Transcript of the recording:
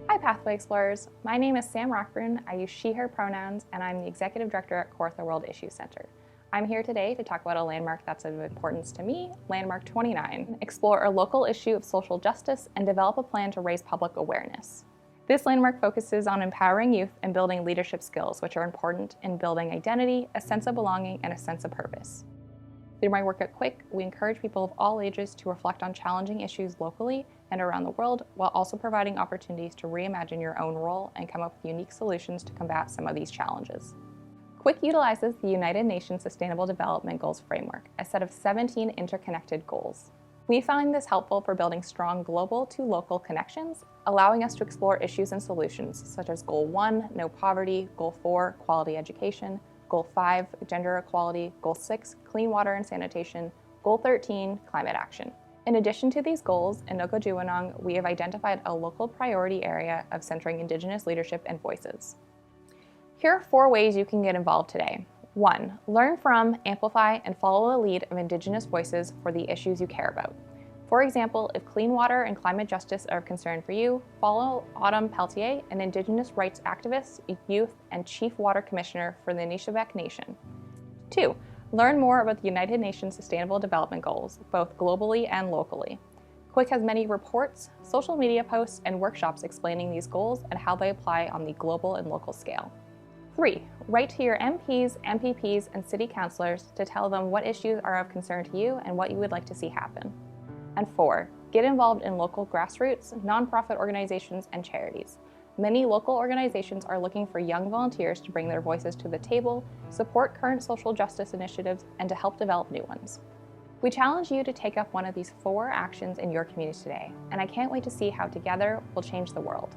Hi Pathway Explorers, my name is Sam Rockbrune, I use she, her pronouns, and I'm the Executive Director at Kawartha World Issues Centre. I'm here today to talk about a landmark that's of importance to me, Landmark 29, explore a local issue of social justice and develop a plan to raise public awareness. This landmark focuses on empowering youth and building leadership skills, which are important in building identity, a sense of belonging, and a sense of purpose. Through my work at Quick, we encourage people of all ages to reflect on challenging issues locally and around the world, while also providing opportunities to reimagine your own role and come up with unique solutions to combat some of these challenges. Quick utilizes the United Nations Sustainable Development Goals framework, a set of 17 interconnected goals. We find this helpful for building strong global to local connections, allowing us to explore issues and solutions such as Goal 1, no poverty, Goal 4, quality education, Goal 5, gender equality, Goal 6, clean water and sanitation, Goal 13, climate action. In addition to these goals, in Nokojuwanong, we have identified a local priority area of centering Indigenous leadership and voices. Here are 4 ways you can get involved today. 1. Learn from, amplify, and follow the lead of Indigenous voices for the issues you care about. For example, if clean water and climate justice are of concern for you, follow Autumn Peltier, an Indigenous rights activist, youth, and Chief Water Commissioner for the Anishinaabe Nation. 2. Learn more about the United Nations Sustainable Development Goals, both globally and locally. Quick has many reports, social media posts, and workshops explaining these goals and how they apply on the global and local scale. 3. Write to your MPs, MPPs, and city councillors to tell them what issues are of concern to you and what you would like to see happen. And 4. Get involved in local grassroots, nonprofit organizations, and charities. Many local organizations are looking for young volunteers to bring their voices to the table, support current social justice initiatives, and to help develop new ones. We challenge you to take up one of these 4 actions in your community today, and I can't wait to see how together we'll change the world.